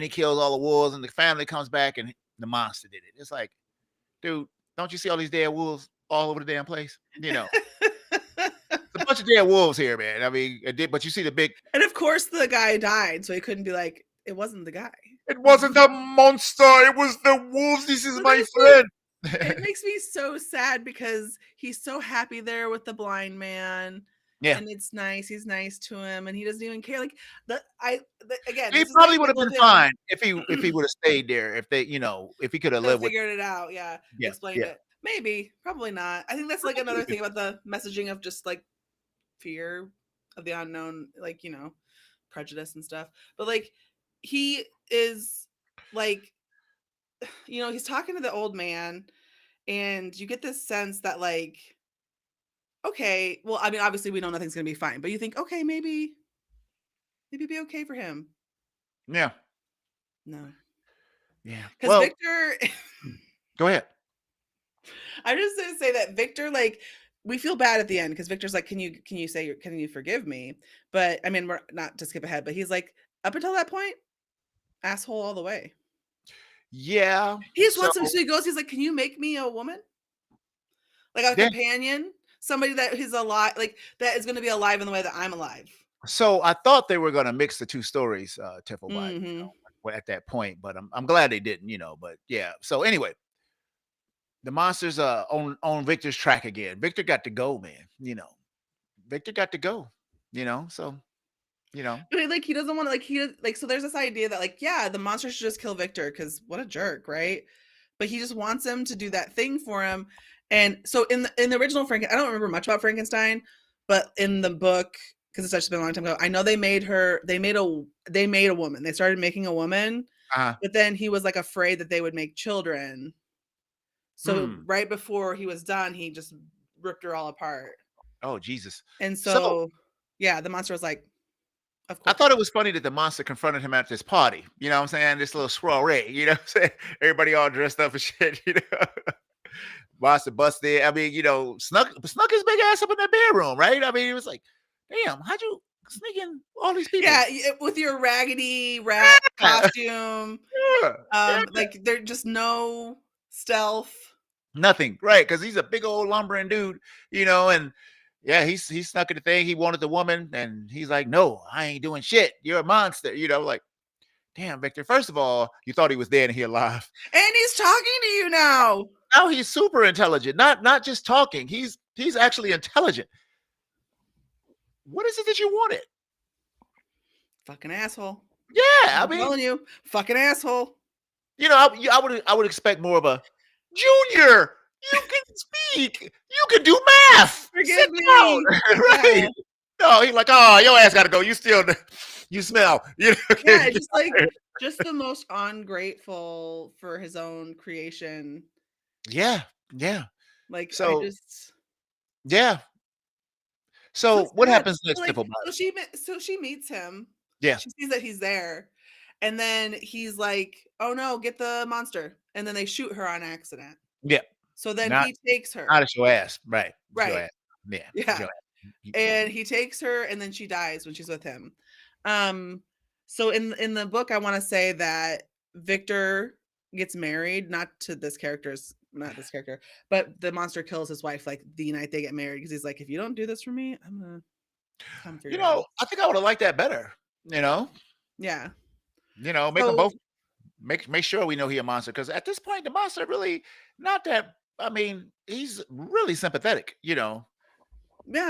he kills all the wolves and the family comes back and the monster did it. It's like, dude, don't you see all these dead wolves all over the damn place? It's a bunch of dead wolves here, man. I mean, but you see the big. And of course the guy died, so he couldn't be like, it wasn't the guy. It wasn't the monster. It was the wolves. This is But my that's just, friend. it makes me so sad because he's so happy there with the blind man. Yeah. And it's nice. He's nice to him, and he doesn't even care. Like again, He this is my probably would have example been of fine if he him would have stayed there. If they, if he could have could have lived with. figured it out. Yeah, Yeah, explained yeah. it. Maybe, probably not. I think that's like another thing about the messaging of just like fear of the unknown, like prejudice and stuff. But like he is like he's talking to the old man, and you get this sense that like, okay, well, I mean, obviously we know nothing's gonna be fine, but you think, okay, maybe be okay for him. Yeah. No, Yeah. because Well, Victor. go ahead. I'm just gonna say that Victor, like, we feel bad at the end because Victor's like, can you forgive me? But I mean, we're not to skip ahead, but he's like, up until that point, asshole all the way. Yeah. He just So wants him. So he goes, he's like, can you make me a woman, like a yeah. companion, somebody that is alive, like that is going to be alive in the way that I'm alive. So I thought they were gonna mix the two stories, Tiffle, Mm-hmm. at that point, but I'm glad they didn't, but yeah. So anyway, the monsters on Victor's track again. Victor got to go, man. Victor got to go, so you know. But like he doesn't want to like so there's this idea that like yeah the monster should just kill Victor because what a jerk, right? But he just wants him to do that thing for him. And so in the original I don't remember much about Frankenstein, but in the book, because it's actually been a long time ago, I know they made a woman. They started making a woman, Uh, but then he was like afraid that they would make children. So hmm. right before he was done, he just ripped her all apart. Oh Jesus. And So so yeah, the monster was like, of I course. thought it was funny that the monster confronted him at this party. You know what I'm saying? This little soiree. You know what I'm saying? Everybody all dressed up and shit. Monster busted. I mean, snuck his big ass up in that bedroom, right? I mean, it was like, damn, how'd you sneak in all these people? Yeah, with your raggedy rat Yeah, costume, yeah, yeah. like there just no stealth. Nothing, right? Because he's a big old lumbering dude, and yeah, he snuck in the thing. He wanted the woman, and he's like, "No, I ain't doing shit. You're a monster." Like, damn, Victor. First of all, you thought he was dead and he alive. And he's talking to you now. Now he's super intelligent. Not just talking. He's actually intelligent. What is it that you wanted? Fucking asshole. Yeah, I I'm mean, telling you, fucking asshole. I would expect more of a junior. You can speak. You can do math. Forgive Sit down, me. right? Yeah. No, he's like, oh, your ass got to go. You still, you smell. Okay, Yeah, it's get just out like here. just the most ungrateful for his own creation. Yeah, yeah. Like I So just yeah. so So what sad. happens next, Like Diplomat? so she meets him. Yeah, She sees that he's there. And then he's like, "Oh no, get the monster." And then they shoot her on accident. yeah. So then Not he takes not her. at your ass, right? It's your Right. ass. Yeah, it's Yeah. your ass. And he takes her and then she dies when she's with him. Um so in the book I want to say that Victor gets married not to this character's not this character, but the monster kills his wife like the night they get married because he's like if you don't do this for me, I'm going to come for your ass. I think I would have liked that better. You know, Yeah. make them So both make sure we know he a monster because at this point the monster really not that. I mean, he's really sympathetic. yeah,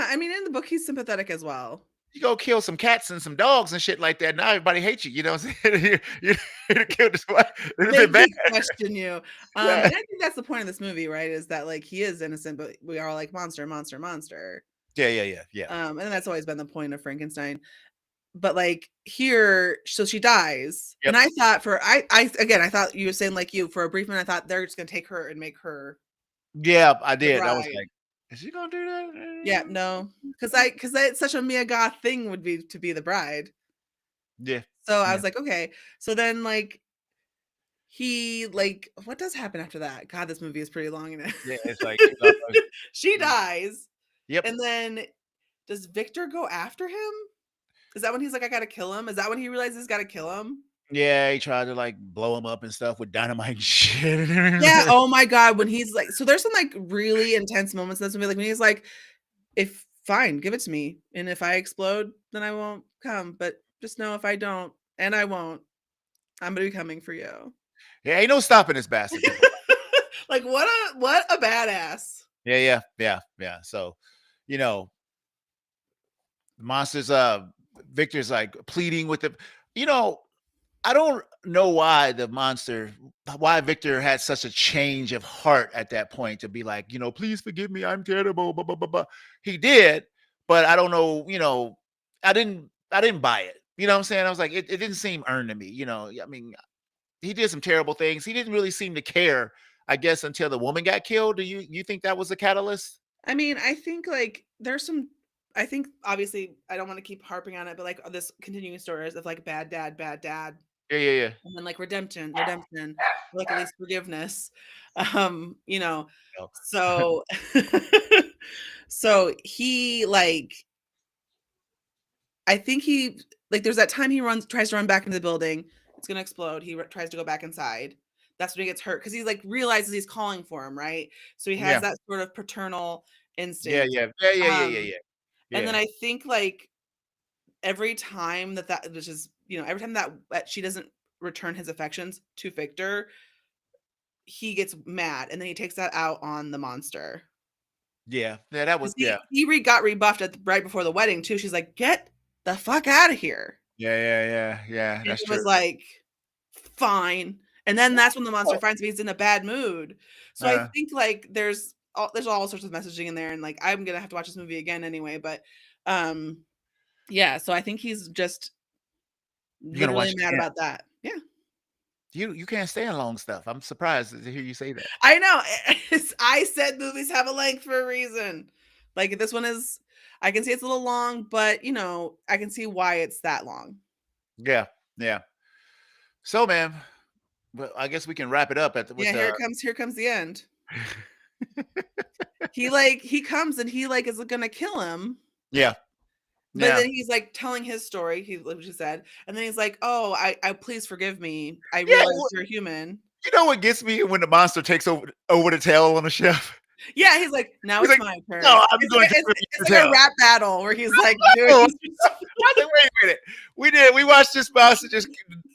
I mean in the book he's sympathetic as well. you go kill some cats and some dogs and shit like that. Now everybody hates you. You know what I'm saying? You killed this one. It's been bad. Maybe question you. And Yeah, I think that's the point of this movie, right? Is that like he is innocent, but we are like monster, monster, monster. yeah, yeah, yeah, yeah. And that's always been the point of Frankenstein. But like here, so she dies, and Yep. I thought I again, I thought you were saying like you for a brief minute, I thought they're just gonna take her and make her Yeah, I the did. I was bride. like, is she gonna do Yeah, that? no, because it's such a Mia Goth thing would be to be the bride. Yeah, So I yeah, was like, okay. So then like he like what does happen after that? God, this movie is pretty long. yeah. It's like, She dies, yep. and then does Victor go after him? Is that when he's like, I gotta kill him? Is that when he realizes he's gotta kill him? Yeah, he tried to like blow him up and stuff with dynamite and shit. Yeah, oh my god, when he's like so there's some, like, really intense moments in this movie, like, when he's like, "If fine, give it to me, and if I explode, then I won't come, but just know if I don't, and I won't, I'm gonna be coming for you." Yeah, ain't no stopping this bastard. Like, what a badass. Yeah, yeah, yeah, yeah. So, you know, the monsters. Victor's like pleading with the. You know, I don't know why why Victor had such a change of heart at that point to be like, please forgive me, I'm terrible. Blah, blah, blah, blah. He did, but I don't know. I didn't buy it. You know what I'm saying? I was like, it didn't seem earned to me. I mean, he did some terrible things. He didn't really seem to care, I guess, until the woman got killed. Do you think that was a catalyst? I mean, I think, like, there's some I think, obviously, I don't wanna keep harping on it, but, like, this continuing stories of, like, bad dad, Yeah, yeah, yeah. and then, like, redemption, or, like, at least forgiveness, you know, No. so so he, like I think he like, there's that time he tries to run back into the building, it's gonna explode, he tries to go back inside. That's when he gets hurt because he's, like, realizes he's calling for him, right? So he has Yeah, that sort of paternal yeah, instinct, yeah, yeah, yeah, yeah, yeah, um, yeah, and yeah, then I think, like, every time that which is, every time that she doesn't return his affections to Victor, he gets mad, and then he takes that out on the monster. yeah, yeah. That was 'Cause yeah, he got rebuffed right before the wedding too. She's like, "Get the fuck out of here." yeah, yeah, yeah, yeah. And That's he was true. like, "Fine." And then that's when the monster finds him, he's in a bad mood. So I Uh, think, like, there's all sorts of messaging in there, and, like, I'm gonna have to watch this movie again anyway, but, um, yeah, so I think he's just you're gonna literally watch it mad again. about that. Yeah. You can't stand long stuff. I'm surprised to hear you say that. I know. I said movies have a length for a reason. Like, this one is I can see it's a little long, but, I can see why it's that long. Yeah, yeah. So, man, well, I guess we can wrap it up with Yeah, the. here comes the end. He comes and he, like, is gonna kill him, Yeah, but yeah, then he's, like, telling his story, what she said, and then he's like, "Oh, I please forgive me. I yeah. realize you're human." You know what gets me when the monster takes over the tail on the chef? Yeah, he's like, "Now He's it's like, my turn." "No, I'm It's going like to rip it's your like a tail." rap battle where he's, like, doing Oh, I said, "Wait a minute. We watched this monster just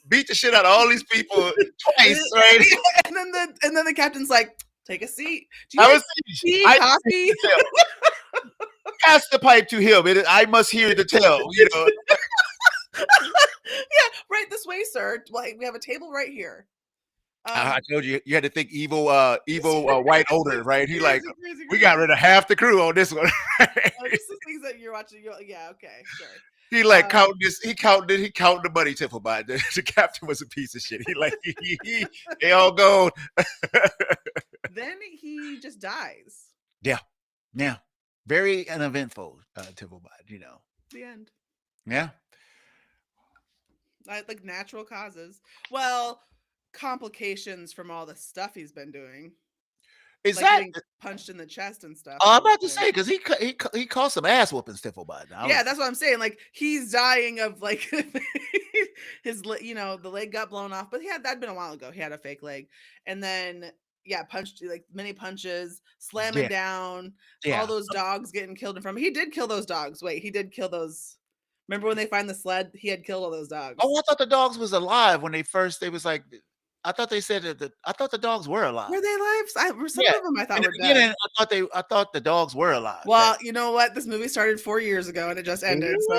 beat the shit out of all these people and twice, right? then the captain's like, "Take a seat. Do you I like was tea, I coffee?" the tail. Pass the pipe to him. I must hear the tale. Yeah, right this way, sir. Like, we have a table right here. I Um, told you you had to think evil white odor, right? He like crazy, crazy, we got crazy. rid of half the crew on this one. Just the things that you're watching, you're like, yeah, okay, sure. He like counting this. He counted the money Temple by. The captain was a piece of shit. He like they all go. Then he just dies. Yeah, yeah. Very uneventful, Tiffelbot, The end. Yeah. Like natural causes. Well, complications from all the stuff he's been doing, Is like that getting punched in the chest and stuff, I'm about to obviously. say because he caught some ass whooping Stiflebot. I Yeah, was that's what I'm saying. Like he's dying of like the leg got blown off, but that'd been a while ago. He had a fake leg, and then yeah, punched like many punches, slamming yeah, down, all yeah. those dogs getting killed in front of him. He did kill those dogs. Wait, he did kill those. Remember when they find the sled? He had killed all those dogs. Oh, I thought the dogs was alive when they was like I thought they said that I thought the dogs were alive. Were they alive? Some Yeah. of them I In thought the were dead. beginning, I thought the dogs were alive. That Well, you know what? This movie started 4 years ago and it just ended. So,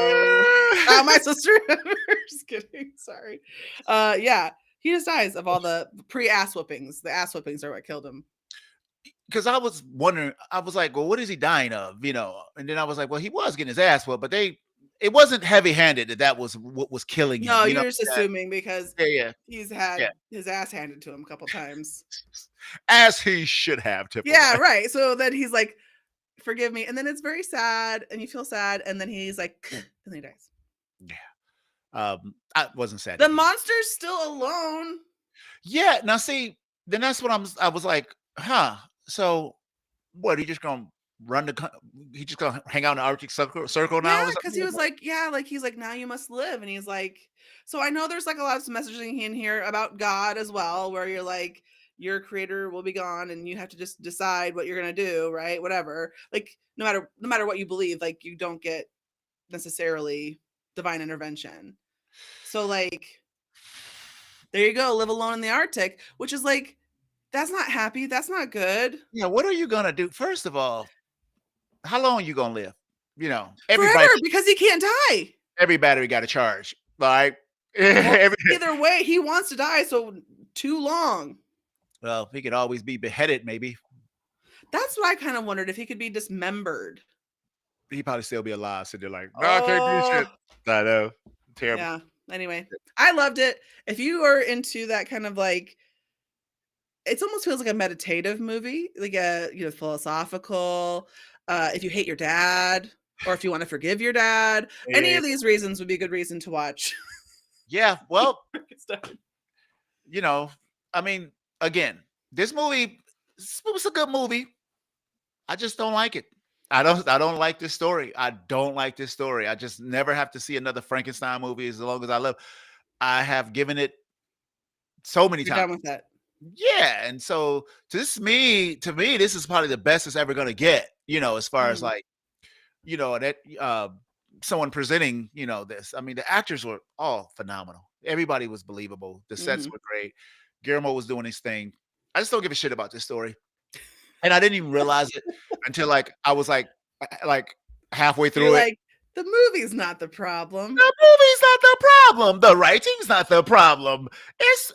how am I supposed to remember? Just kidding. Sorry. Yeah, he just dies of all the pre-ass whoopings. The ass whoopings are what killed him. because I was wondering, I was like, well, what is he dying of? And then I was like, well, he was getting his ass whooped, but it wasn't heavy handed that was what was killing him. No, you're just assuming because Yeah, yeah, he's yeah. had his ass handed to him a couple times. As he should have, Yeah, Tippleby. right. So then he's like, "Forgive me," and then it's very sad, and you feel sad, and then he's like, and then he dies. Yeah. I wasn't sad. The monster's still alone. Yeah. Now, see, then that's what I was like, huh? So, what? He just gonna run he just gonna hang out in the Arctic circle now Yeah, or because he something? was like, yeah, like he's like, now you must live, and he's like, so I know there's like a lot of messaging in here about God as well, where you're like, your creator will be gone, and you have to just decide what you're gonna do, right? Whatever, like no matter what you believe, like you don't get necessarily divine intervention. So like, there you go, live alone in the Arctic, which is like, that's not happy, that's not good. Yeah. What are you gonna do? First of all, how long you gonna live? Forever because he can't die. Every battery got a charge. Like Well, every, either way, he wants to die, so too long. well, he could always be beheaded. Maybe That's what I kind of wondered if he could be dismembered. he probably still be alive. So they're like, no, I can't do Oh, shit. I know, terrible. yeah. Anyway, I loved it. If you are into that kind of like, it almost feels like a meditative movie, like a philosophical. If you hate your dad, or if you want to forgive your dad, any Yeah, of these reasons would be a good reason to watch. yeah. Well, Frankenstein. I mean, again, this movie was a good movie. I just don't like it. I don't like this story. I don't like this story. I just never have to see another Frankenstein movie as long as I live. I have given it so many You're times. done with that. Yeah, and so to me, this is probably the best it's ever gonna get. As far as Mhm. like that someone presenting this. I mean, the actors were all phenomenal. Everybody was believable. The sets Mhm. were great. Guillermo was doing his thing. I just don't give a shit about this story, and I didn't even realize it until like I was like halfway You're through it. like, the movie's not the problem. The movie's not the problem. The writing's not the problem.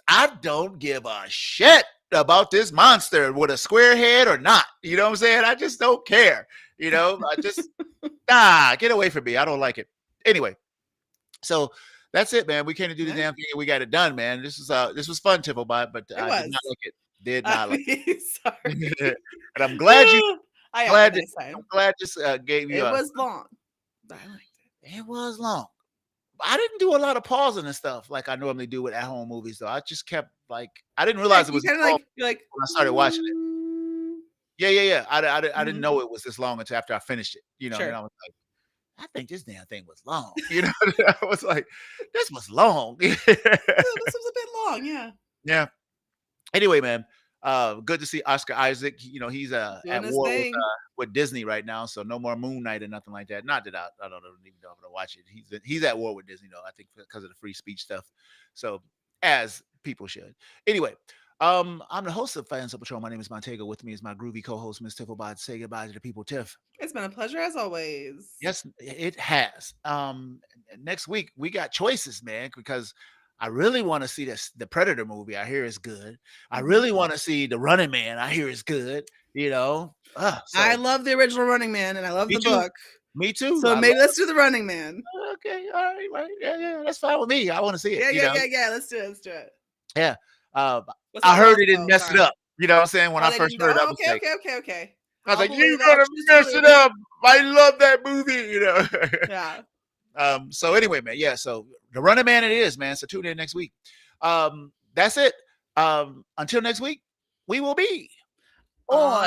I don't give a shit about this monster with a square head or not. You know what I'm saying? I just don't care. I just get away from me. I don't like it. Anyway, so that's it, man. We can't do the Right? damn thing. We got it done, man. This was fun, Tipplebot, but It I did not was. like it. Did I not like mean, sorry. it. And I'm glad I had a glad nice I'm time. glad this gave you It a. was long, but I liked it. It was long. I didn't do a lot of pausing and stuff like I normally do with at-home movies, though. I just kept like I didn't Yeah, realize it you was this kind of long like you're like, when I started watching it. Yeah, yeah, yeah. I didn't mhm, know it was this long until after I finished it. And then sure. I was like, I think this damn thing was long. I was like, this was long. Yeah, this was a bit long. Yeah, Yeah. Anyway, man, good to see Oscar Isaac. He's doing at his war thing. with Disney right now, so no more Moon Knight or nothing like that. Not that I don't even know if I'm gonna watch it. He's at war with Disney though. I think because of the free speech stuff. So as people should. Anyway, I'm the host of Fans Up Patrol. My name is Montego. With me is my groovy co-host, Miss Tiffelbot. Say goodbye to the people, Tiff. It's been a pleasure as always. Yes, it has. Next week we got choices, man, because I really want to see the Predator movie. I hear it's good. I Mhm. really want to see the Running Man. I hear it's good. I So love the original Running Man, and I love me the too. book. Me too. So I maybe love. let's do the Running Man. Okay, all right, right. Yeah, yeah, that's fine with me. I want to see it. Yeah, yeah, yeah, yeah. Let's do it. Let's do it. Yeah. Uh, What's I up, heard it didn't Roscoe? mess it Sorry. up. You know what I'm saying? When Oh, I they first didn't go. heard, it, Oh, okay, okay, okay, okay. I was I'll like, you're believe it. I'll gonna choose to mess it believe it. up. I love that movie. Yeah. So anyway, man, yeah. So the Running Man it is, man. So tune in next week. That's it. Until next week, we will be on